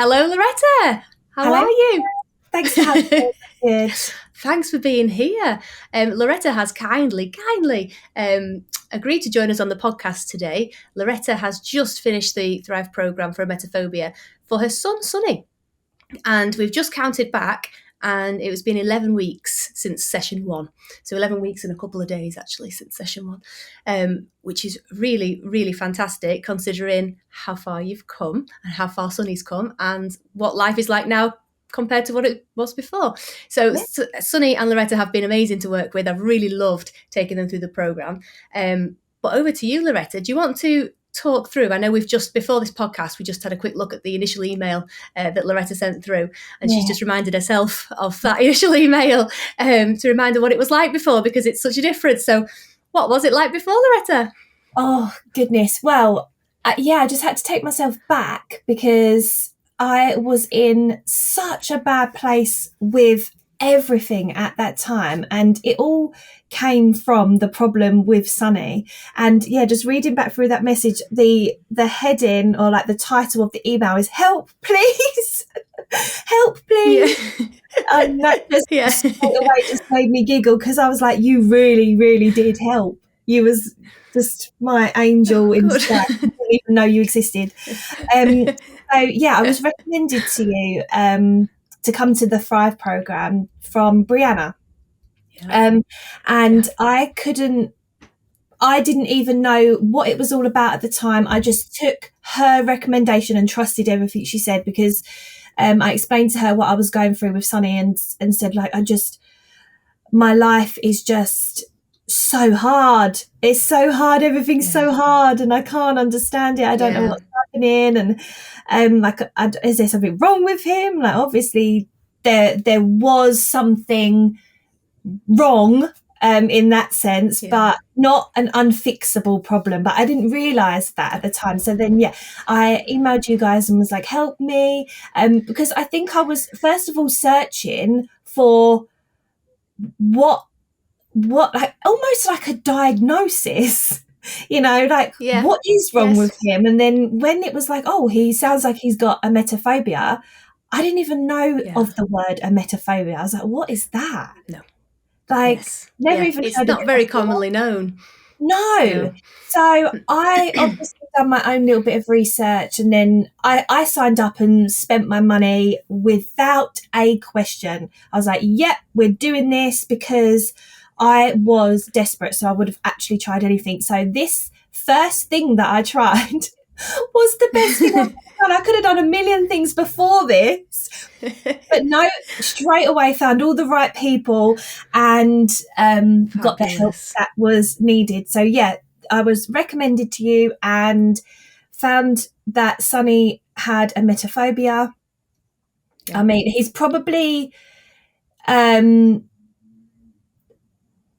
Hello, Loretta. How Hello. are you? Thanks for having me. Good. Thanks for being here. Loretta has kindly agreed to join us on the podcast today. Loretta has just finished the Thrive programme for emetophobia for her son, Sonny. And we've just counted back, and it's been 11 weeks since session 1. So 11 weeks and a couple of days, actually, since session 1, which is really, really fantastic, considering how far you've come and how far Sonny's come and what life is like now compared to what it was before. So Sonny and Loretta have been amazing to work with. I've really loved taking them through the programme. But over to you, Loretta. Do you want to talk through? I know we've just, before this podcast, we just had a quick look at the initial email that Loretta sent through, and she's just reminded herself of that initial email to remind her what it was like before, because it's such a difference. So what was it like before, Loretta? Oh, goodness. Well, I just had to take myself back because I was in such a bad place with everything at that time, and it all came from the problem with Sonny. And just reading back through that message, the heading, or like the title of the email, is "Help, please." Help, please. And that just straight away just made me giggle, because I was like, you really, really did help. You was just my angel in disguise. I didn't even know you existed. I was recommended to you to come to the Thrive programme from Brianna. I didn't even know what it was all about at the time. I just took her recommendation and trusted everything she said, because I explained to her what I was going through with Sonny and said, like, my life is just so hard. It's so hard. Everything's so hard, and I can't understand it. I don't know what's happening. And is there something wrong with him? Like, obviously there was something wrong in that sense, but not an unfixable problem. But I didn't realise that at the time. So then, I emailed you guys and was like, help me. Because I think I was, first of all, searching for what like almost like a diagnosis, what is wrong with him? And then when it was like, oh, he sounds like he's got emetophobia, I didn't even know of the word emetophobia. I was like, what is that? No. Never even it's heard not of very commonly known. No. So I obviously done my own little bit of research, and then I signed up and spent my money without a question. I was like, yep, we're doing this, because I was desperate, so I would have actually tried anything. So this first thing that I tried was the best thing I've ever done. I could have done a million things before this, but no, straight away found all the right people and got the help that was needed. So I was recommended to you and found that Sonny had emetophobia. I mean, he's probably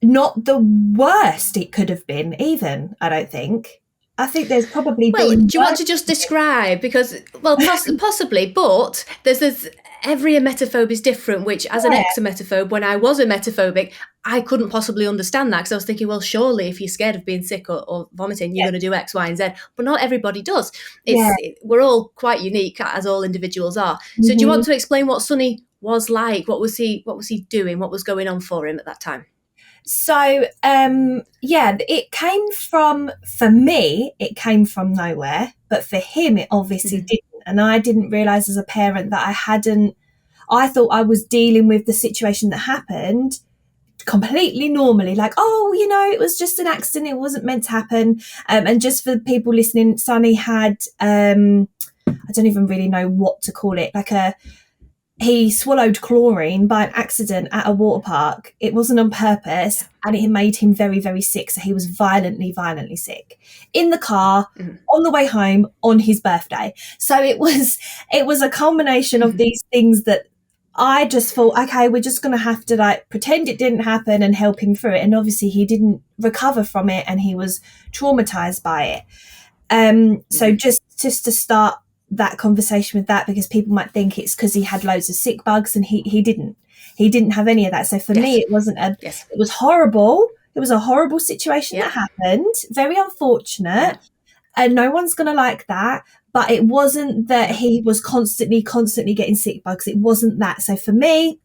not the worst it could have been, even, I don't think. I think there's probably been... do you want to just describe? Because, possibly, but there's every emetophobe is different, which as an ex-emetophobe, when I was emetophobic, I couldn't possibly understand that, because I was thinking, well, surely if you're scared of being sick or vomiting, you're going to do X, Y, and Z. But not everybody does. We're all quite unique, as all individuals are. So do you want to explain what Sonny was like? What was he doing? What was going on for him at that time? So, it came from, for me, it came from nowhere, but for him, it obviously didn't. And I didn't realise as a parent that I thought I was dealing with the situation that happened completely normally, like, oh, it was just an accident, it wasn't meant to happen. And just for people listening, Sonny had, I don't even really know what to call it, he swallowed chlorine by an accident at a water park. It wasn't on purpose, and it made him very, very sick. So he was violently, violently sick in the car on the way home on his birthday. So it was a combination of these things that I just thought, okay, we're just going to have to pretend it didn't happen and help him through it. And obviously he didn't recover from it, and he was traumatized by it. So just to start that conversation with that, because people might think it's because he had loads of sick bugs, and he didn't have any of that. So for me, it wasn't it was horrible. It was a horrible situation that happened, very unfortunate. no one's going to like that. But it wasn't that he was constantly getting sick bugs. It wasn't that. So for me,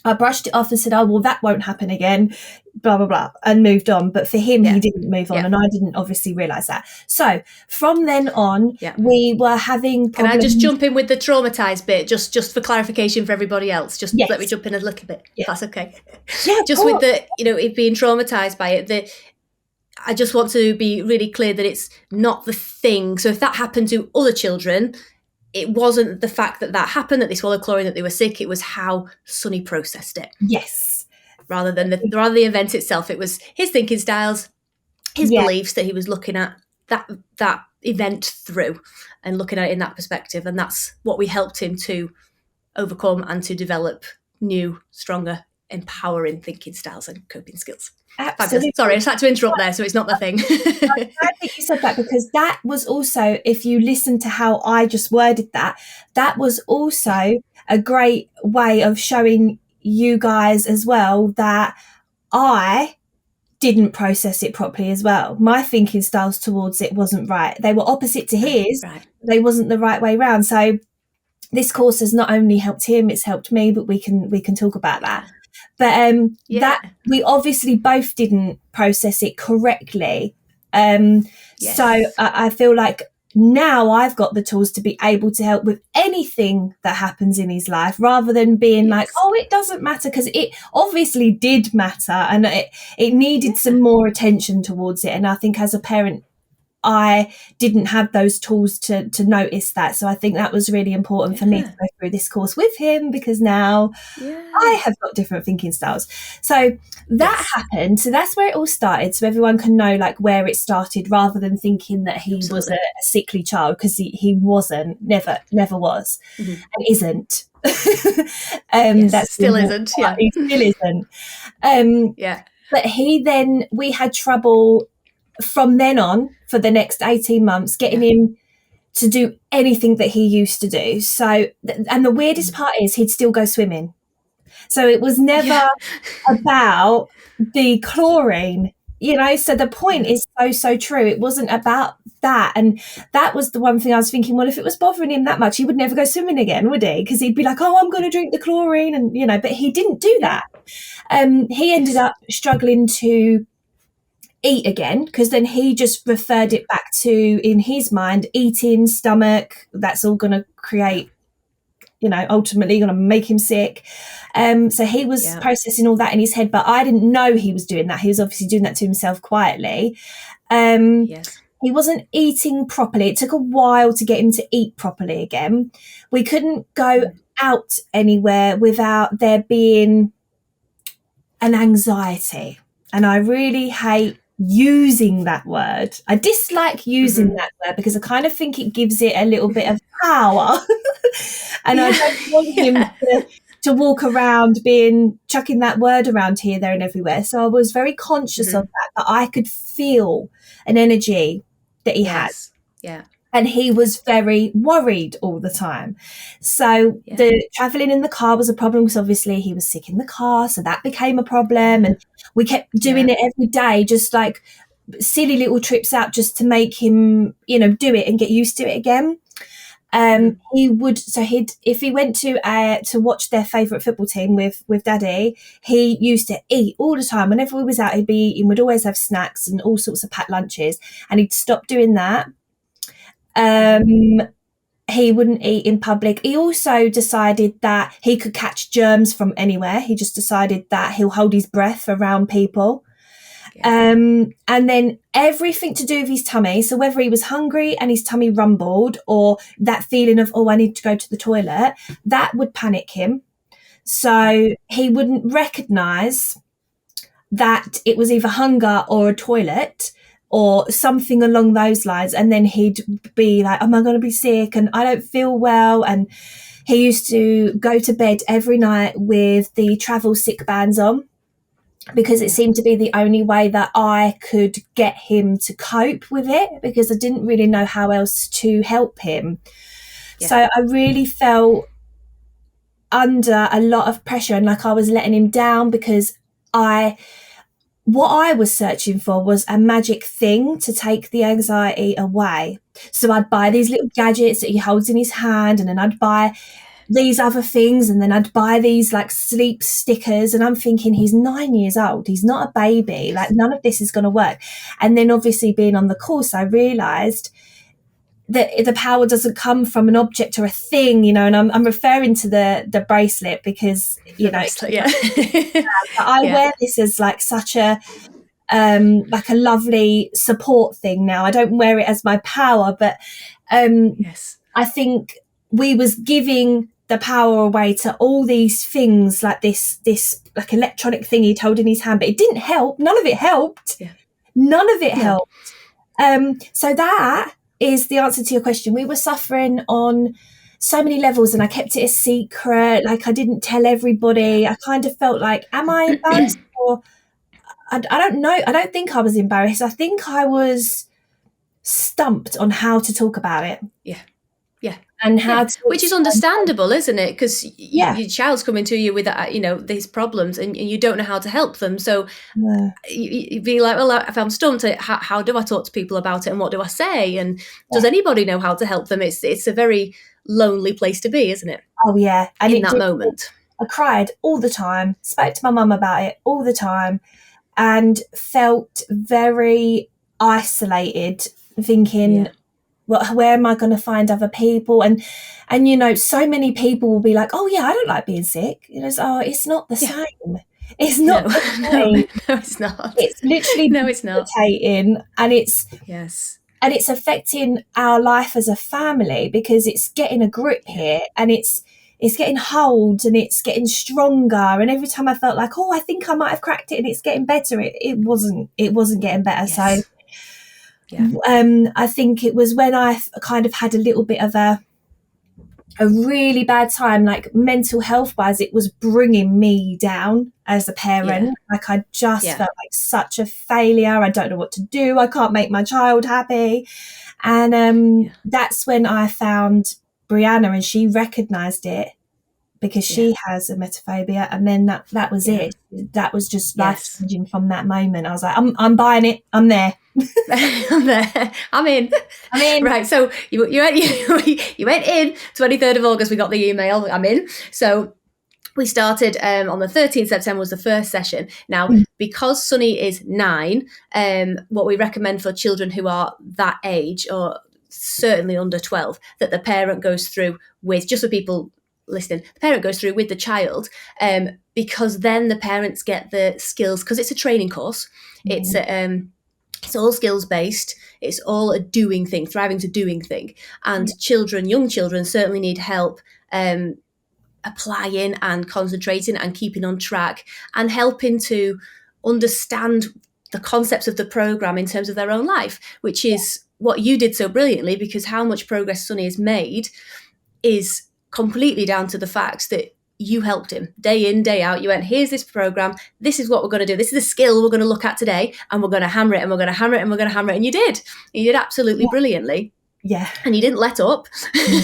I brushed it off and said, oh, well, that won't happen again, blah, blah, blah, and moved on. But for him, he didn't move on, and I didn't obviously realise that. So from then on, we were having problems. Can I just jump in with the traumatised bit, just for clarification for everybody else? Just let me jump in a little bit, if that's okay. Yeah, just with the, it being traumatised by it, I just want to be really clear that it's not the thing. So if that happened to other children, it wasn't the fact that happened, that they swallowed chlorine, that they were sick. It was how Sonny processed it. Yes. Rather than the event itself, it was his thinking styles, his beliefs that he was looking at that event through and looking at it in that perspective. And that's what we helped him to overcome and to develop new, stronger, empowering thinking styles and coping skills. Absolutely. Sorry, I just had to interrupt there, so it's not the thing. I'm glad that you said that, because that was also, if you listen to how I just worded that was also a great way of showing you guys as well that I didn't process it properly as well. My thinking styles towards it wasn't right. They were opposite to his. Right. They wasn't the right way around. So this course has not only helped him, it's helped me, but we can talk about that. But that we obviously both didn't process it correctly. So I feel like now I've got the tools to be able to help with anything that happens in his life, rather than being like, oh, it doesn't matter, because it obviously did matter, and it needed some more attention towards it. And I think as a parent, I didn't have those tools to notice that. So I think that was really important for me to go through this course with him, because now I have got different thinking styles. So that happened. So that's where it all started. So everyone can know like where it started, rather than thinking that he was a sickly child, because he wasn't, never was, and isn't. That still isn't. Yeah, he still isn't. But we had trouble from then on for the next 18 months getting him to do anything that he used to do. So, and the weirdest part is he'd still go swimming. So it was never about the chlorine, so the point is so true. It wasn't about that. And that was the one thing I was thinking, well, if it was bothering him that much, he would never go swimming again, would he? Because he'd be like, oh, I'm going to drink the chlorine. And, but he didn't do that. He ended up struggling to eat again, because then he just referred it back to, in his mind, eating, stomach, that's all going to create, ultimately going to make him sick. So he was processing all that in his head, but I didn't know he was doing that. He was obviously doing that to himself quietly. He wasn't eating properly. It took a while to get him to eat properly again. We couldn't go out anywhere without there being an anxiety. And I really hate using that word. I dislike using that word, because I kind of think it gives it a little bit of power. And I don't want him to walk around chucking that word around here, there and everywhere. So I was very conscious of that I could feel an energy that he had. Yeah. And he was very worried all the time. So the travelling in the car was a problem, because obviously he was sick in the car. So that became a problem. And we kept doing it every day, just like silly little trips out, just to make him, do it and get used to it again. If he went to watch their favourite football team with Daddy, he used to eat all the time. Whenever we was out, he'd be eating. We'd always have snacks and all sorts of packed lunches, and he'd stop doing that. He wouldn't eat in public. He also decided that he could catch germs from anywhere. He just decided that he'll hold his breath around people. And then everything to do with his tummy. So whether he was hungry and his tummy rumbled, or that feeling of, oh, I need to go to the toilet, that would panic him. So he wouldn't recognise that it was either hunger or a toilet, or something along those lines. And then he'd be like, am I going to be sick? And I don't feel well. And he used to go to bed every night with the travel sick bands on, because it seemed to be the only way that I could get him to cope with it, because I didn't really know how else to help him. So I really felt under a lot of pressure, and like I was letting him down, because I what I was searching for was a magic thing to take the anxiety away. So I'd buy these little gadgets that he holds in his hand, and then I'd buy these other things, and then I'd buy these like sleep stickers, and I'm thinking, he's 9 years old, he's not a baby, like none of this is going to work. And then obviously being on the course, I realized that the power doesn't come from an object or a thing, and I'm referring to the bracelet because bracelet, yeah. I wear this as like such a like a lovely support thing now. I don't wear it as my power, but yes, I think we was giving the power away to all these things, like this like electronic thing he'd hold in his hand, but it didn't help. None of it helped. Yeah. None of it helped. So that is the answer to your question. We were suffering on so many levels, and I kept it a secret. Like, I didn't tell everybody. I kind of felt like, am I embarrassed? Or I don't know. I don't think I was embarrassed. I think I was stumped on how to talk about it. Yeah. And how to, which is understandable, isn't it? Because your child's coming to you with these problems, and you don't know how to help them. So you'd be like, well, if I'm stumped, how do I talk to people about it, and what do I say? And does anybody know how to help them? It's a very lonely place to be, isn't it? Oh yeah, and in that moment, I cried all the time. Spoke to my mum about it all the time, and felt very isolated, thinking, well, where am I going to find other people? And so many people will be like, oh yeah, I don't like being sick. It's not the same. It's not the same. No, it's not. It's literally it's not. And it's affecting our life as a family, because it's getting a grip here, and it's getting hold, and it's getting stronger. And every time I felt like, oh, I think I might have cracked it and it's getting better, it wasn't getting better. Yes. So I think it was when I kind of had a little bit of a really bad time, like mental health wise, it was bringing me down as a parent. Like, I just felt like such a failure. I don't know what to do. I can't make my child happy. And that's when I found Brianna, and she recognized it, because she has emetophobia. And then that was it. That was just life changing from that moment. I was like, I'm buying it. I'm there. I'm there. I'm in. Right. So you went in 23rd of August. We got the email. I'm in. So we started on the 13th September was the first session. Now, because Sonny is 9, what we recommend for children who are that age, or certainly under 12, that the parent goes through with, just for people listening, the parent goes through with the child, because then the parents get the skills, because it's a training course. It's all skills based. It's all a doing thing, thriving's a doing thing. And young children certainly need help applying and concentrating and keeping on track, and helping to understand the concepts of the program in terms of their own life, which is what you did so brilliantly, because how much progress Sonny has made is completely down to the fact that you helped him day in, day out. You went, here's this program. This is what we're going to do. This is the skill we're going to look at today, and we're going to hammer it, and we're going to hammer it, and we're going to hammer it. And you did. You did absolutely brilliantly. Yeah. And you didn't let up.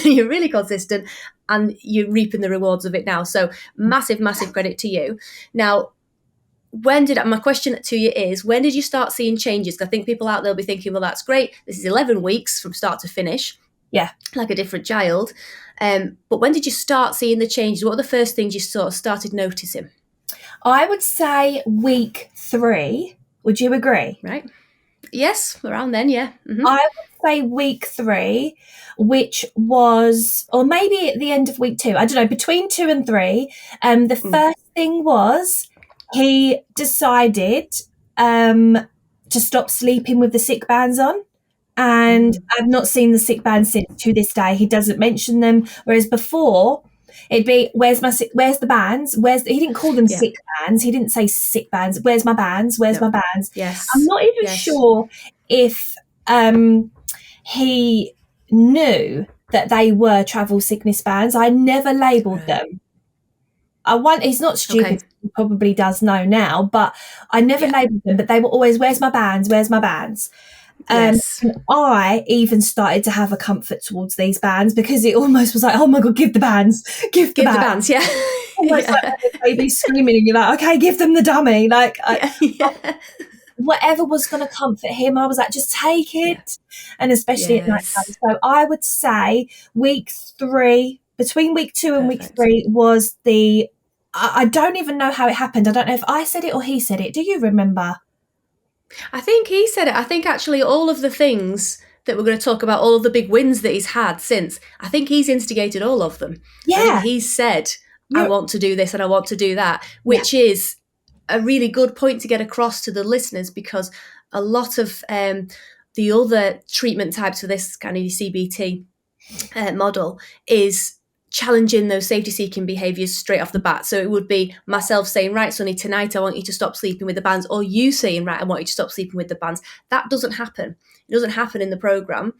You're really consistent, and you're reaping the rewards of it now. So massive, massive credit to you. Now, my question to you is, when did you start seeing changes? Because I think people out there will be thinking, well, that's great. This is 11 weeks from start to finish. Yeah. Like a different child. But when did you start seeing the changes? What are the first things you sort of started noticing? I would say week 3. Would you agree? Right. Yes, around then, yeah. Mm-hmm. I would say week 3, which was, or maybe at the end of week 2, I don't know, between 2 and 3. The first thing was, he decided to stop sleeping with the sick bands on. And I've not seen the sick bands since, to this day. He doesn't mention them. Whereas before, it'd be, where's the bands? He didn't call them sick bands. He didn't say sick bands. Where's my bands? Where's my bands? Yes. I'm not even sure if he knew that they were travel sickness bands. I never labelled them. He's not stupid. Okay. He probably does know now, but I never labelled them. But they were always, where's my bands? Where's my bands? Yes. And I even started to have a comfort towards these bands because it almost was like, oh my God, give the bands, give the Give the bands. bands, yeah. Almost like Yeah. when the baby's screaming and you're like, okay, give them the dummy. Like, Yeah. Yeah. whatever was going to comfort him, I was like, just take Yeah. it. And especially at night time. Yes. So I would say between week 2 and week Perfect. 3 was I don't even know how it happened. I don't know if I said it or he said it. Do you remember? I think he said it. I think actually all of the things that we're going to talk about, all of the big wins that he's had since, I think he's instigated all of them. I think Yeah. he's said, I You want to do this and I want to do that, Yeah. which is a really good point to get across to the listeners, because a lot of the other treatment types for this kind of CBT model is challenging those safety-seeking behaviours straight off the bat. So it would be myself saying, right, Sonny, tonight I want you to stop sleeping with the bands, or you saying, right, I want you to stop sleeping with the bands. That doesn't happen. It doesn't happen in the programme.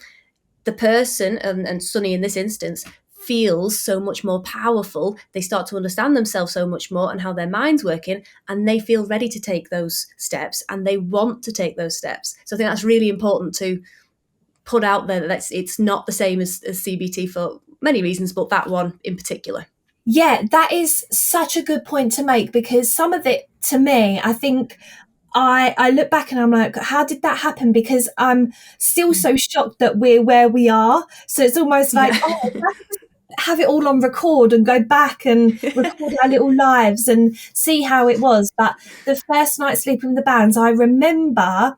The person, and Sonny in this instance, feels so much more powerful. They start to understand themselves so much more and how their mind's working, and they feel ready to take those steps and they want to take those steps. So I think that's really important to put out there, that it's not the same as CBT for many reasons, but that one in particular. Yeah, that is such a good point to make, because some of it, to me, I think I look back and I'm like, how did that happen? Because I'm still so shocked that we're where we are. So it's almost like, Yeah. oh, I have to have it all on record and go back and record our little lives and see how it was. But the first night sleeping with the bands, I remember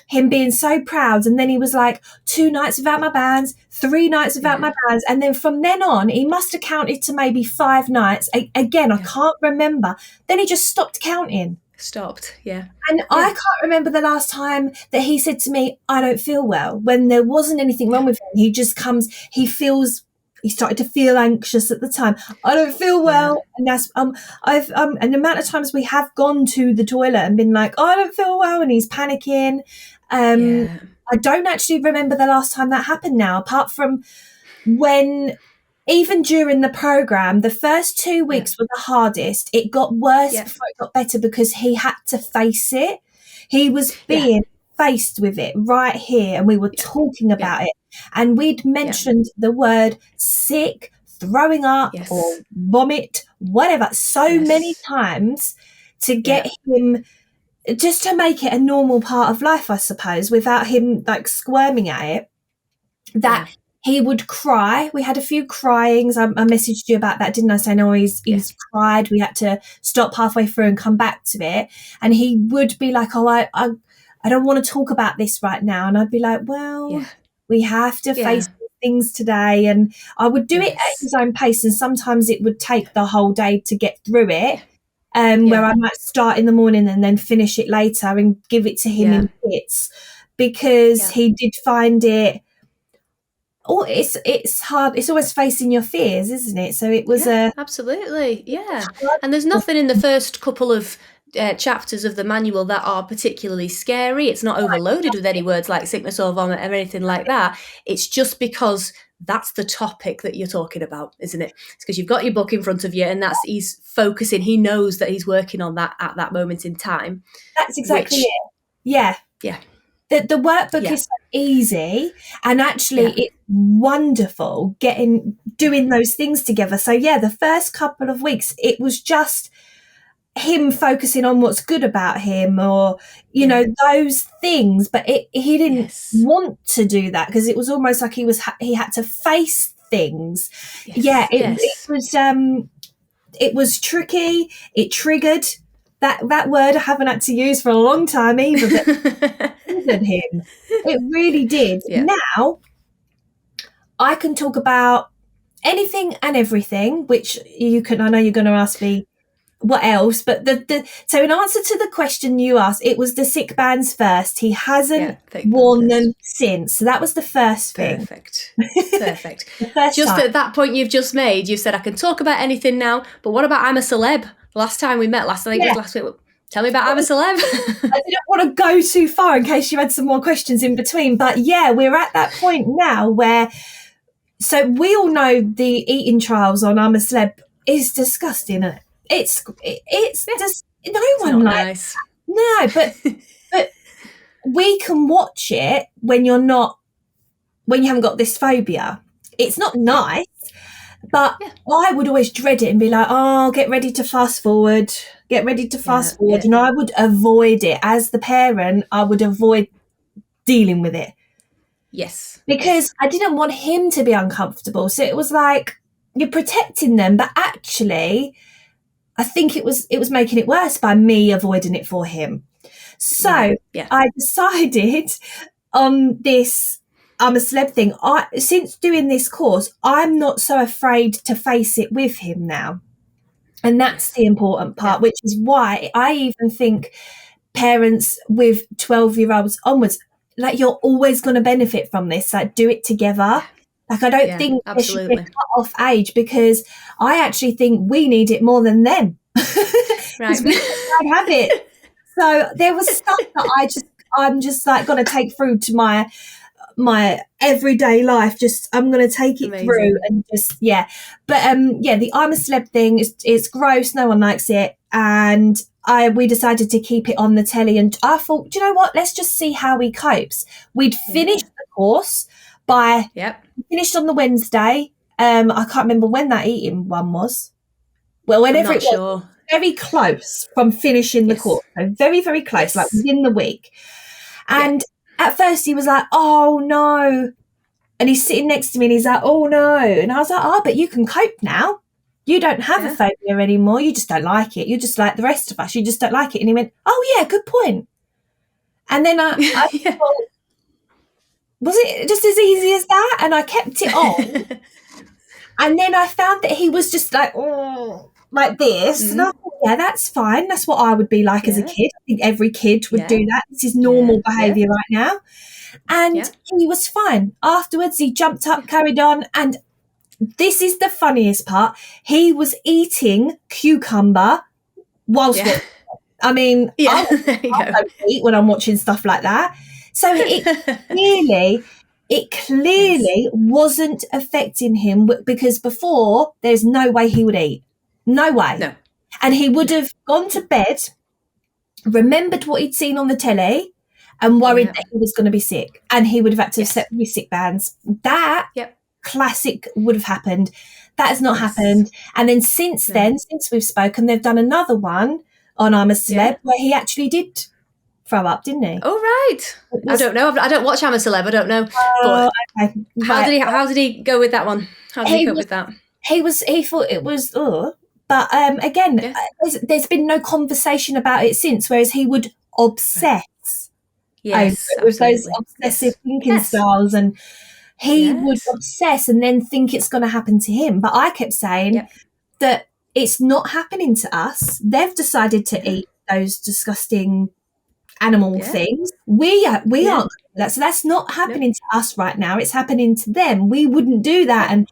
him being so proud, and then he was like, 2 nights without my bands, 3 nights without my bands, and then from then on he must have counted to maybe 5 nights. Again, I can't remember. Then he just stopped counting. Stopped. Yeah. And I can't remember the last time that he said to me, I don't feel well, when there wasn't anything wrong with him. He just comes, he started to feel anxious at the time. I don't feel well. And that's, and the amount of times we have gone to the toilet and been like, oh, I don't feel well. And he's panicking. I don't actually remember the last time that happened now, apart from when, even during the program, the first 2 weeks were the hardest. It got worse before it got better because he had to face it. He was being faced with it right here, and we were talking about it. And we'd mentioned the word sick, throwing up, or vomit, whatever, so many times to get him, just to make it a normal part of life, I suppose, without him like squirming at it, that he would cry. We had a few cryings. I messaged you about that, didn't I? Saying, oh, he's cried. We had to stop halfway through and come back to it. And he would be like, oh, I don't want to talk about this right now. And I'd be like, well, we have to face things today. And I would do it at his own pace. And sometimes it would take the whole day to get through it. Where I might start in the morning and then finish it later and give it to him in bits, because he did find it. Oh, it's hard. It's always facing your fears, isn't it? So it was absolutely, And there's nothing in the first couple of chapters of the manual that are particularly scary. It's not overloaded with any words like sickness or vomit or anything like that. It's just because that's the topic that you're talking about, isn't it? It's because you've got your book in front of you, and he's focusing. He knows that he's working on that at that moment in time. That's exactly it. Yeah. The workbook is so easy, and actually it's wonderful doing those things together. So the first couple of weeks it was just him focusing on what's good about him, or you know, those things, but he didn't want to do that, because it was almost like he had to face things. It was tricky. It triggered that word I haven't had to use for a long time either, but it triggered him. It really did. Now I can talk about anything and everything, which I know you're going to ask me what else, but so in answer to the question you asked, it was the sick bands first. He hasn't worn them since, so that was the first thing. Perfect. Just at that point you've just made, you said I can talk about anything now, but what about I'm a Celeb? Last time we met, last week. Tell me about I'm a Celeb. I didn't want to go too far in case you had some more questions in between, but we're at that point now where, so we all know the eating trials on I'm a Celeb is disgusting. It's just no one likes nice. No, but we can watch it when you haven't got this phobia. It's not nice, but I would always dread it and be like, oh, get ready to fast forward. And I would avoid it. As the parent, I would avoid dealing with it. Yes. Because I didn't want him to be uncomfortable. So it was like, you're protecting them, but actually I think it was making it worse by me avoiding it for him. So I decided on this I'm a celeb thing. Since doing this course, I'm not so afraid to face it with him now. And that's the important part, which is why I even think parents with 12-year-olds onwards, like, you're always going to benefit from this. Like, do it together. Like, I don't think there should be a cut-off age, because I actually think we need it more than them. Right. We don't have it. So there was stuff that I'm just like going to take through to my everyday life. I'm going to take it through and just, But the I'm a celeb thing it's gross. No one likes it. And we decided to keep it on the telly, and I thought, do you know what? Let's just see how he copes. We'd finished the course finished on the Wednesday. I can't remember when that eating one was. Well, whenever it was, very close from finishing the course. So very, very close, like within the week. And at first he was like, oh no. And he's sitting next to me and he's like, oh no. And I was like, oh, but you can cope now. You don't have a phobia anymore. You just don't like it. You're just like the rest of us. You just don't like it. And he went, oh yeah, good point. And then I thought, was it just as easy as that? And I kept it on. And then I found that he was just like, oh, like this. Mm-hmm. And I thought, yeah, that's fine. That's what I would be like as a kid. I think every kid would do that. This is normal behaviour right now. And he was fine. Afterwards, he jumped up, carried on. And this is the funniest part. He was eating cucumber whilst I mean, I don't eat when I'm watching stuff like that. So it clearly wasn't affecting him, because before, there's no way he would eat. No way. No. And he would have gone to bed, remembered what he'd seen on the telly, and worried that he was going to be sick. And he would have had to accept his sick bands. That classic would have happened. That has not happened. And then since we've spoken, they've done another one on I'm a Celeb where he actually did throw up, didn't he? Oh, right. I don't know. I don't watch I'm a Celeb. I don't know. But how did he go with that one? How did he cope with that? He thought it was, but again, there's been no conversation about it since, whereas he would obsess with those obsessive thinking styles, and he would obsess and then think it's going to happen to him. But I kept saying that it's not happening to us. They've decided to eat those disgusting animal things. We aren't doing that. So that's not happening to us right now. It's happening to them. We wouldn't do that. And,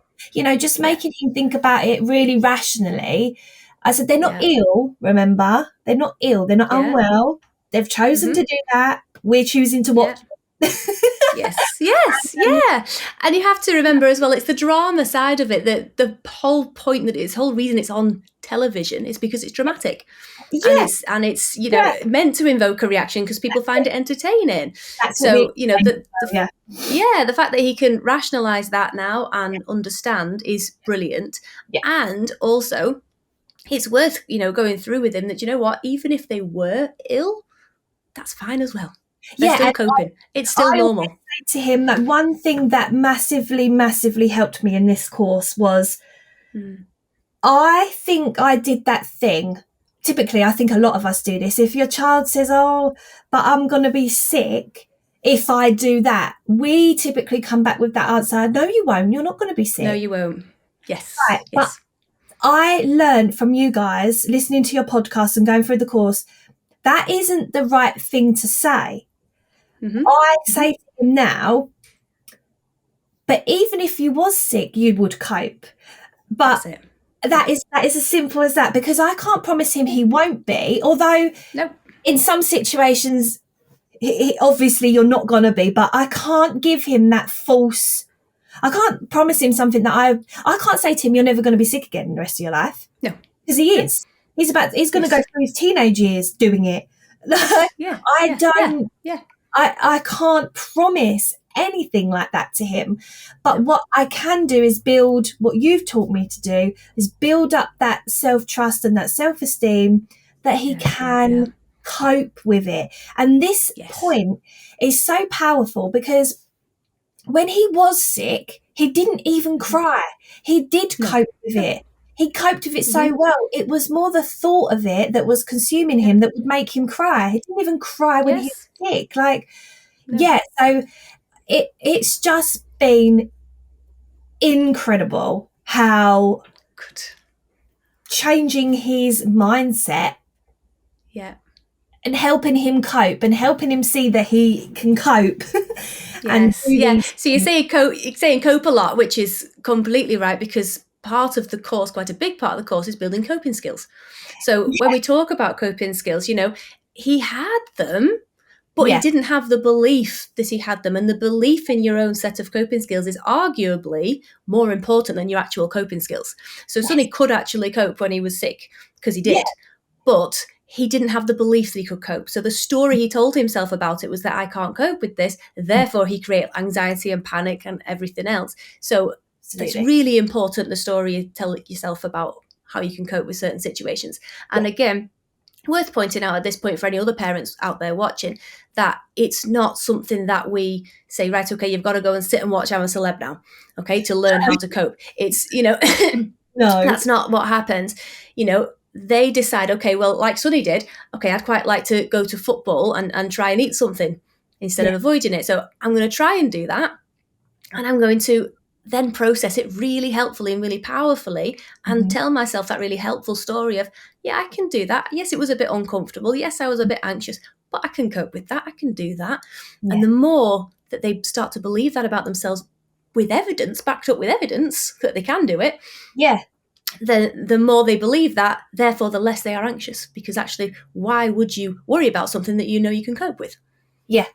just making him think about it really rationally. I said, they're not ill, remember? They're not ill. They're not unwell. They've chosen to do that. We're choosing to watch. Yes. And you have to remember as well, it's the drama side of it, that the whole point, whole reason it's on television is because it's dramatic. And it's meant to invoke a reaction because people find it entertaining. So the fact that he can rationalize that now and understand is brilliant. And also it's worth going through with him that, you know what, even if they were ill, that's fine as well. They're still coping. It's still normal. I say to him that one thing that massively, massively helped me in this course was I think I did that thing. Typically, I think a lot of us do this. If your child says, oh, but I'm going to be sick if I do that, we typically come back with that answer, no, you won't. You're not going to be sick. No, you won't. Yes. Right. Yes. But I learned from you guys, listening to your podcast and going through the course, that isn't the right thing to say. Mm-hmm. I say to him now, but even if you was sick, you would cope. But that is as simple as that, because I can't promise him he won't be, although in some situations, he, obviously you're not going to be, but I can't give him that false, I can't promise him something that I can't say to him, you're never going to be sick again in the rest of your life. No. Because he is. He's going to go through his teenage years doing it. I can't promise anything like that to him. But No. what I can do is build what you've taught me to do, is build up that self-trust and that self-esteem that he can cope with it. And this Yes. point is so powerful because when he was sick, he didn't even cry. He did No. cope with it. He coped with it so Mhm. well. It was more the thought of it that was consuming him that would make him cry. He didn't even cry when he Yes. was sick. Like, No. yeah, so it's just been incredible how Good. changing his mindset Yeah. and helping him cope and helping him see that he can cope and Yes. do Yeah. these So you're saying cope a lot, which is completely right, because part of the course, quite a big part of the course, is building coping skills. So when we talk about coping skills, he had them, but he yeah, didn't have the belief that he had them. And the belief in your own set of coping skills is arguably more important than your actual coping skills. So yes, Sonny could actually cope when he was sick, because he yeah, did, but he didn't have the belief that he could cope. So the story he told himself about it was that I can't cope with this. Therefore, he created anxiety and panic and everything else. So it's absolutely. really important, the story you tell yourself about how you can cope with certain situations. And Yeah, again, worth pointing out at this point for any other parents out there watching, that it's not something that we say, right, okay, you've got to go and sit and watch I'm a Celeb now, okay, to learn how to cope. It's, no, that's not what happens. They decide, okay, well, like Sonny did, okay, I'd quite like to go to football and try and eat something instead yeah, of avoiding it. So I'm going to try and do that. And I'm going to then process it really helpfully and really powerfully and mhm, tell myself that really helpful story of, yeah, I can do that. Yes, it was a bit uncomfortable. Yes, I was a bit anxious, but I can cope with that. I can do that. And yeah, the more that they start to believe that about themselves, with evidence, backed up with evidence that they can do it, yeah, the more they believe that, therefore the less they are anxious. Because actually, why would you worry about something that you know you can cope with? yeah.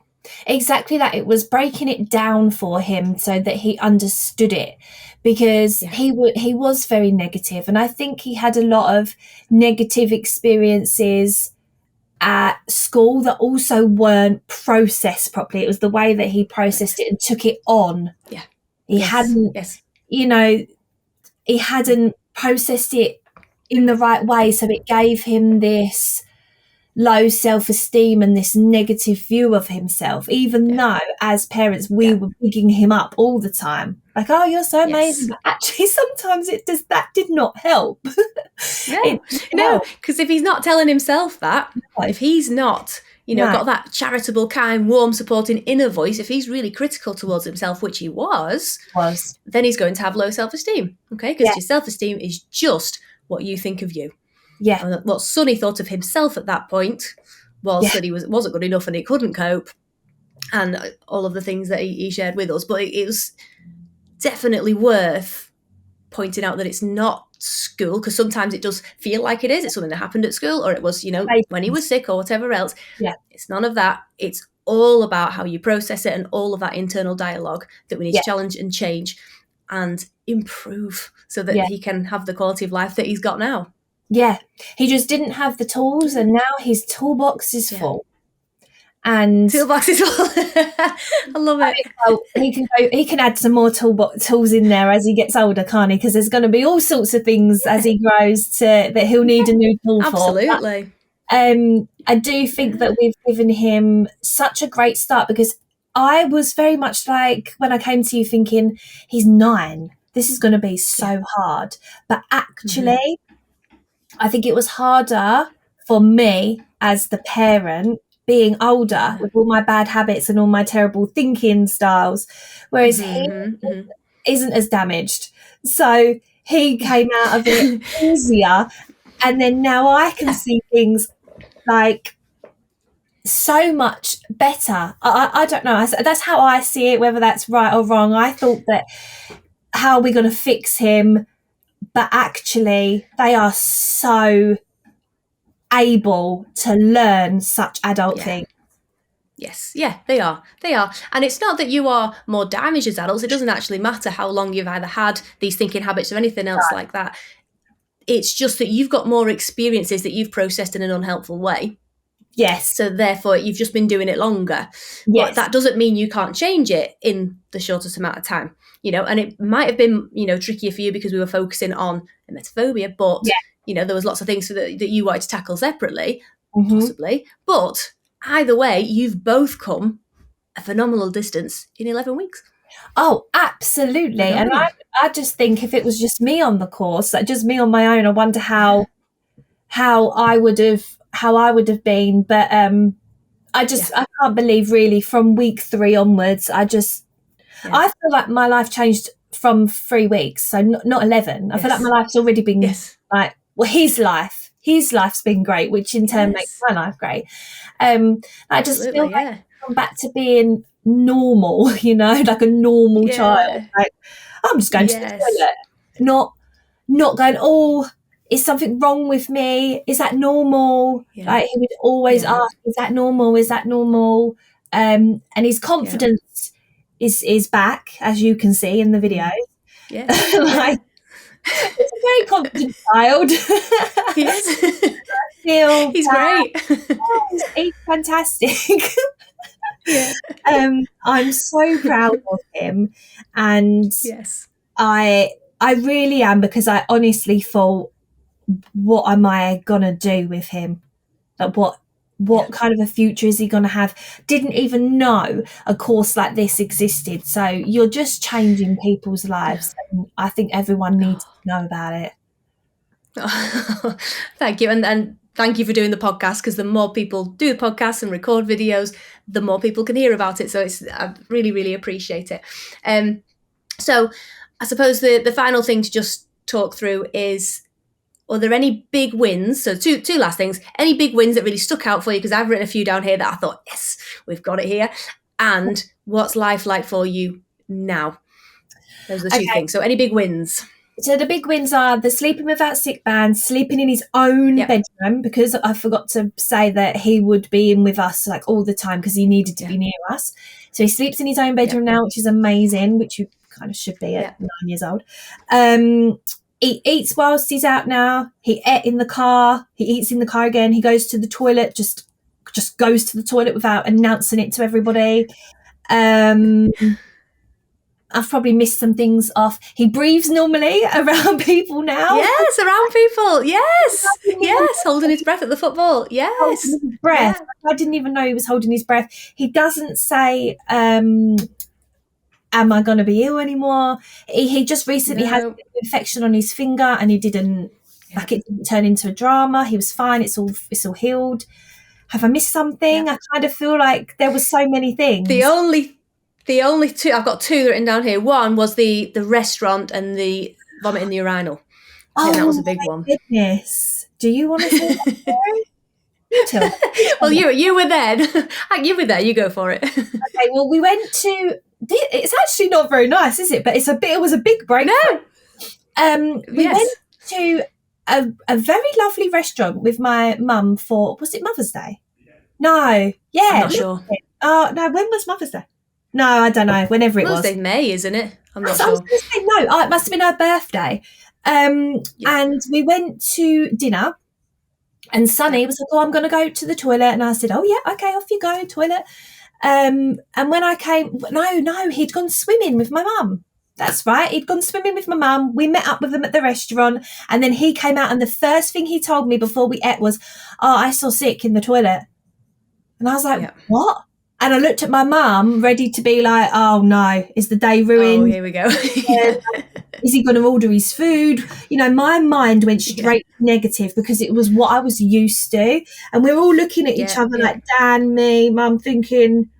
Exactly that. It was breaking it down for him so that he understood it, because Yeah. he was very negative, and I think he had a lot of negative experiences at school that also weren't processed properly. It was the way that he processed Correct. it and took it on. Yeah. He Yes. hadn't, Yes. you know, he hadn't processed it in the right way, so it gave him this low self-esteem and this negative view of himself, even Yeah. though as parents we Yeah. were bigging him up all the time, like, oh, you're so amazing, Yes. but actually sometimes that did not help. It No, didn't no, help. because if he's not telling himself that, No, if he's not, no, got that charitable, kind, warm, supporting inner voice, if he's really critical towards himself, which he was, was, then he's going to have low self-esteem. Okay, yeah, because your self-esteem is just what you think of you. yeah, And what Sonny thought of himself at that point was yeah, that he wasn't good enough and he couldn't cope, and all of the things that he shared with us. But it was definitely worth pointing out that it's not school, because sometimes it does feel like it is. It's something that happened at school, or it was, when he was sick or whatever else. yeah, It's none of that. It's all about how you process it and all of that internal dialogue that we need yeah, to challenge and change and improve so that yeah, he can have the quality of life that he's got now. yeah. He just didn't have the tools, and now his toolbox is Yeah. full. And Toolbox as well. I love it. well, he can add some more tools in there as he gets older, can't he? Because there's going to be all sorts of things as Yeah. he grows that he'll need a new tool for. But, Absolutely. I do think Yeah. that we've given him such a great start, because I was very much like when I came to you thinking, he's 9. This is going to be Yeah. so hard. But Mm-hmm. actually, I think it was harder for me as the parent being older Yeah. with all my bad habits and all my terrible thinking styles, whereas he Mm-hmm. Mm-hmm. isn't as damaged. So he came out of it easier. And then now I can see things like so much better. I don't know. That's how I see it, whether that's right or wrong. I thought that, how are we going to fix him? But actually, they are so able to learn such adult Yeah. things. Yes, yeah, they are. They are. And it's not that you are more damaged as adults. It doesn't actually matter how long you've either had these thinking habits or anything else like that. It's just that you've got more experiences that you've processed in an unhelpful way. Yes. So therefore, you've just been doing it longer. Yes. But that doesn't mean you can't change it in the shortest amount of time. And it might have been, trickier for you because we were focusing on emetophobia, but, there was lots of things that you wanted to tackle separately, possibly. But either way, you've both come a phenomenal distance in 11 weeks. Oh, absolutely. Phenomenal. And I just think if it was just me on the course, like just me on my own, I wonder how I would have been. But I can't believe really from week 3 onwards, I feel like my life changed from 3 weeks. So not 11. I feel like my life's already been like, well, his life's been great, which in turn makes my life great. I just feel like I've gone back to being normal, like a normal child. Like, I'm just going to the toilet, not going, oh, is something wrong with me? Is that normal? Like he would always ask, is that normal? Is that normal? And his confidence is back, as you can see in the videos. Like, it's a very confident child. He is. He's great. He's fantastic. I'm so proud of him, and I really am, because I honestly thought, what am I gonna do with him? Like, what kind of a future is he gonna have? Didn't even know a course like this existed. So you're just changing people's lives, and I think everyone needs to know about it. Thank you, and thank you for doing the podcast, because the more people do the podcast and record videos, the more people can hear about it. So I really, really appreciate it. So I suppose the final thing to just talk through is, are there any big wins? So two last things. Any big wins that really stuck out for you? Because I've written a few down here that I thought, yes, we've got it here. And what's life like for you now? Those are the 2 things. So any big wins? So the big wins are the sleeping without sick band, sleeping in his own bedroom, because I forgot to say that he would be in with us like all the time because he needed to be near us. So he sleeps in his own bedroom now, which is amazing, which you kind of should be at 9 years old. He eats whilst he's out now. He ate in the car. He eats in the car again. He goes to the toilet, just goes to the toilet without announcing it to everybody. I've probably missed some things off. He breathes normally around people now. Yes, around people. Yes. Holding his breath at the football. Yes. Holding his breath. I didn't even know he was holding his breath. He doesn't say, am I going to be ill anymore? He just recently had an infection on his finger, and he didn't, like, it didn't turn into a drama. He was fine. It's all healed. Have I missed something? I kind of feel like there was so many things. The only 2, I've got 2 written down here. One was the restaurant and the vomit in the urinal. That was a big one. Goodness. Do you want to say that story? You tell. Well, you were there. You were there. You go for it. Okay. Well, we went to. It's actually not very nice, is it? But it was a big break. No. We went to a very lovely restaurant with my mum for, was it Mother's Day? No. Yeah. I'm not sure. Oh no. When was Mother's Day? No, I don't know. Whenever it was. Mother's Day, May, isn't it? I'm not sure. I was going to say no. It must have been her birthday. And we went to dinner. And Sonny was like, oh, I'm going to go to the toilet. And I said, oh, yeah, okay, off you go, toilet. And when I came, no, he'd gone swimming with my mum. That's right. He'd gone swimming with my mum. We met up with him at the restaurant. And then he came out, and the first thing he told me before we ate was, oh, I saw sick in the toilet. And I was like, what? And I looked at my mum, ready to be like, oh, no, is the day ruined? Oh, here we go. Is he going to order his food? My mind went straight negative, because it was what I was used to. And we're all looking at each other like, Dan, me, Mum, thinking,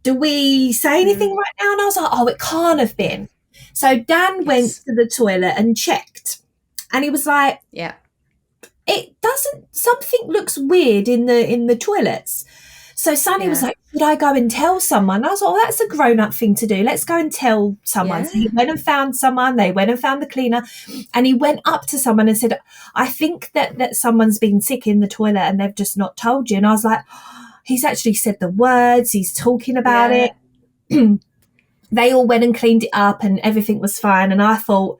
do we say anything right now? And I was like, oh, it can't have been. So Dan went to the toilet and checked. And he was like, it doesn't, something looks weird in the toilets. So Sonny was like, should I go and tell someone? And I was like, oh, that's a grown-up thing to do. Let's go and tell someone. So he went and found someone. They went and found the cleaner. And he went up to someone and said, I think that someone's been sick in the toilet and they've just not told you. And I was like, oh, he's actually said the words. He's talking about it. They all went and cleaned it up and everything was fine. And I thought,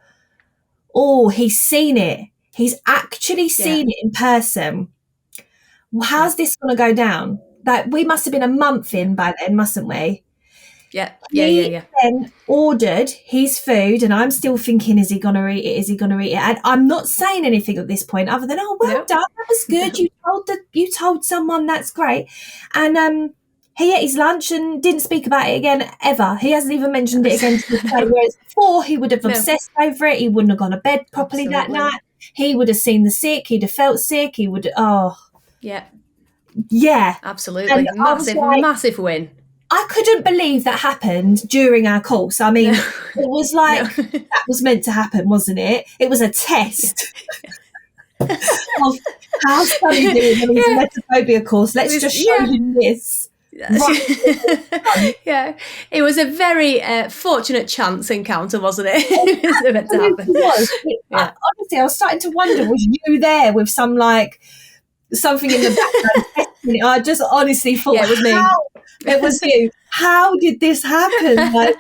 oh, he's seen it. He's actually seen it in person. how's this going to go down? Like, we must have been a month in by then, mustn't we? Yeah. He then ordered his food, and I'm still thinking, is he going to eat it? Is he going to eat it? And I'm not saying anything at this point other than, oh, well done, that was good. You told someone, that's great. And he ate his lunch and didn't speak about it again ever. He hasn't even mentioned it again to this day. Whereas before, he would have obsessed over it. He wouldn't have gone to bed properly that night. He would have seen the sick. He'd have felt sick. He would. Yeah, absolutely. Massive win. I couldn't believe that happened during our course. I mean, it was like that was meant to happen, wasn't it? It was a test of how Sonny doing on his emetophobia course. Let's just show him this. Right. Yeah, it was a very fortunate chance encounter, wasn't it? It was meant to happen. It was. Honestly, I was starting to wonder, was you there with some something in the background? I just honestly thought, it was me. It was you. How did this happen?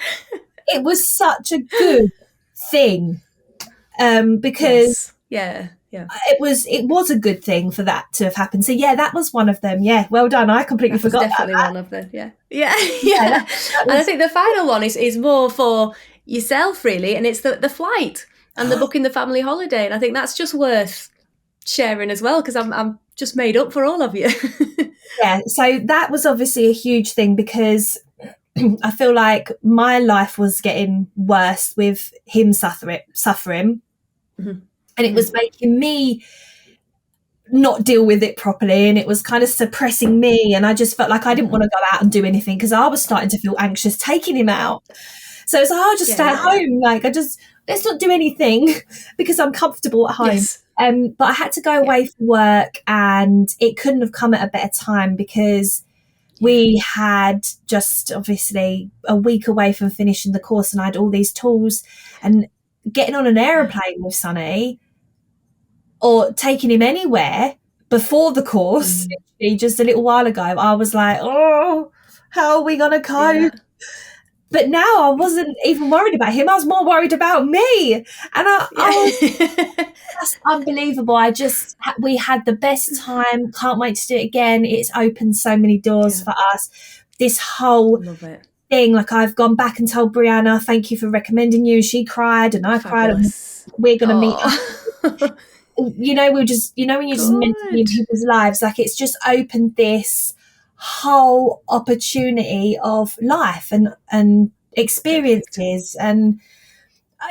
It was such a good thing, because it was a good thing for that to have happened. So that was one of them. Yeah, well done. I completely forgot. Definitely one of them. Yeah. And I think the final one is more for yourself, really, and it's the flight and the booking the family holiday. And I think that's just worth sharing as well, because I'm just made up for all of you. Yeah, so that was obviously a huge thing, because I feel like my life was getting worse with him suffering, and it was making me not deal with it properly, and it was kind of suppressing me, and I just felt like I didn't want to go out and do anything because I was starting to feel anxious taking him out. So it's like, I'll just stay at home. Let's not do anything because I'm comfortable at home. Yes. But I had to go away for work, and it couldn't have come at a better time, because we had just obviously a week away from finishing the course, and I had all these tools, and getting on an aeroplane with Sonny or taking him anywhere before the course, just a little while ago, I was like, oh, how are we going to cope? Yeah. But now I wasn't even worried about him. I was more worried about me. And I was, that's unbelievable. We had the best time. Can't wait to do it again. It's opened so many doors for us. This whole thing, like, I've gone back and told Brianna, thank you for recommending you. She cried and I cried, and we're going to meet up. We're just, when you're just meant to be in people's lives, like, it's just opened this whole opportunity of life and experiences. And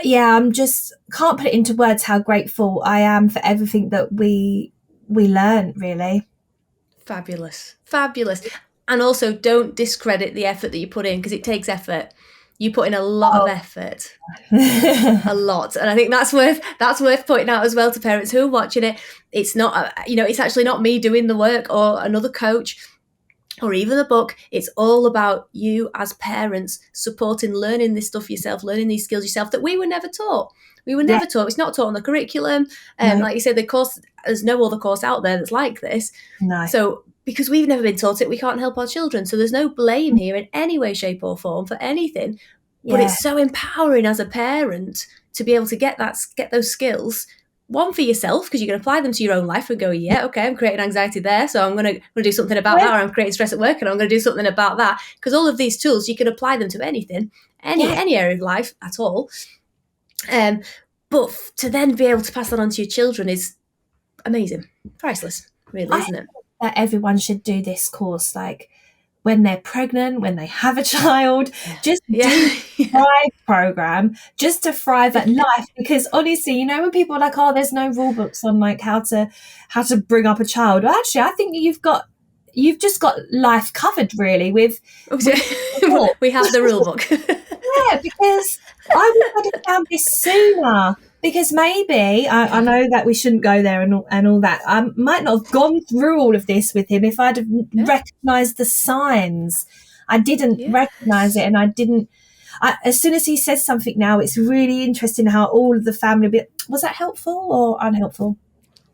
I'm just can't put it into words how grateful I am for everything that we learned, really. Fabulous. And also, don't discredit the effort that you put in, because it takes effort. You put in a lot of effort, a lot, and I think that's worth pointing out as well to parents who are watching it. It's not, it's actually not me doing the work or another coach or even a book. It's all about you as parents supporting, learning this stuff yourself, learning these skills yourself that we were never taught. We were never taught. It's not taught on the curriculum. Like you said, the course, there's no other course out there that's like this. No. So because we've never been taught it, we can't help our children. So there's no blame here in any way, shape or form for anything. But it's so empowering as a parent to be able to get those skills. One, for yourself, because you can apply them to your own life and go, okay, I'm creating anxiety there, so I'm going to do something about that, or I'm creating stress at work and I'm going to do something about that. Because all of these tools, you can apply them to anything, any area of life at all. But to then be able to pass that on to your children is amazing, priceless, really, isn't it? That everyone should do this course, like when they're pregnant, when they have a child, just do the Thrive program just to thrive at life. Because honestly, when people are like, oh, there's no rule books on like how to bring up a child. Well, actually, I think you've just got life covered, really, with we have the rule book. Yeah, because I would have found this sooner. Because maybe, I know that we shouldn't go there and all that. I might not have gone through all of this with him if I'd have recognised the signs. I didn't recognise it, and I didn't. As soon as he says something now, it's really interesting how all of the family was that helpful or unhelpful?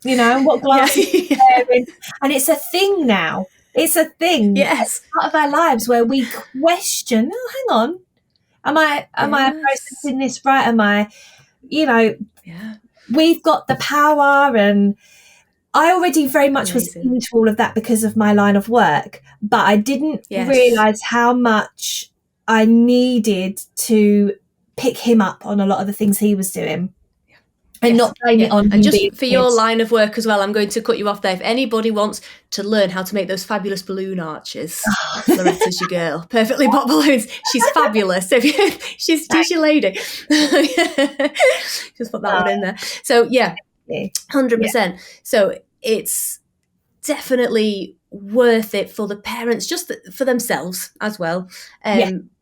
And what glasses he's wearing. And it's a thing now. It's a thing. Yes. It's part of our lives where we question, hang on, am I processing this right? Am I... we've got the power, and I already very much was Amazing. into all of that because of my line of work, but I didn't realise how much I needed to pick him up on a lot of the things he was doing. And not blame it on him. And just for your line of work as well, I'm going to cut you off there. If anybody wants to learn how to make those fabulous balloon arches, Loretta's your girl. Perfectly popped balloons. She's fabulous. She's your lady. Just put that one in there. So yeah, 100%. So it's definitely worth it for the parents, just for themselves as well.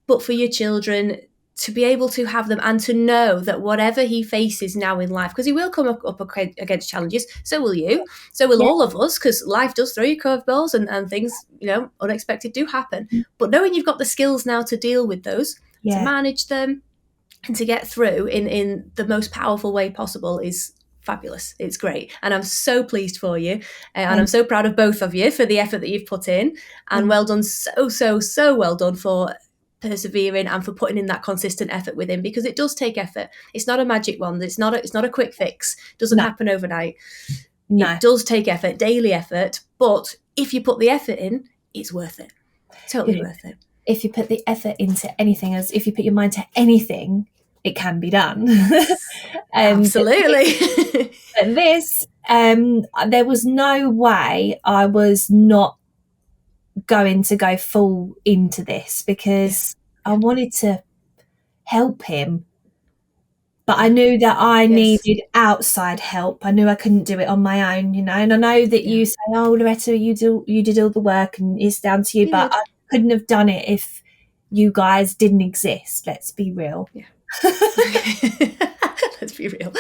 But for your children, to be able to have them and to know that whatever he faces now in life, because he will come up against challenges, so will you, so will all of us, because life does throw you curveballs and things, unexpected do happen. But knowing you've got the skills now to deal with those, to manage them and to get through in the most powerful way possible is fabulous. It's great. And I'm so pleased for you. And I'm so proud of both of you for the effort that you've put in. And well done, so well done for persevering and for putting in that consistent effort with him, because it does take effort. It's not a magic wand. It's not a quick fix. It doesn't happen overnight. It does take effort, daily effort. But if you put the effort in, it's worth it. Totally worth it. If you put the effort into anything, as if you put your mind to anything, it can be done. Absolutely. But this, there was no way I was not going to go full into this, because I wanted to help him, but I knew that I needed outside help. I knew I couldn't do it on my own, and I know that you say, oh, Loretta, you did all the work and it's down to you, but I couldn't have done it if you guys didn't exist. Let's be real. Let's be real.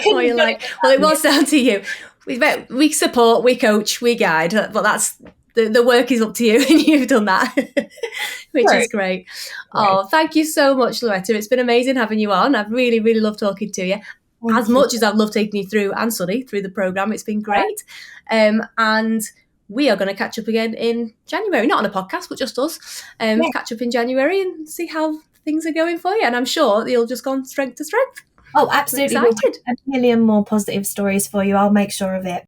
Well, you're like, well, it was down to you. We support, we coach, we guide, but that's the work is up to you, and you've done that, which is great. Oh, thank you so much, Loretta. It's been amazing having you on. I've really, really loved talking to you. As much as I've loved taking you through, and Sonny, through the programme. It's been great. And we are going to catch up again in January, not on a podcast, but just us. Catch up in January and see how things are going for you. And I'm sure you'll just go on strength to strength. Oh, absolutely. We'll have a million more positive stories for you. I'll make sure of it.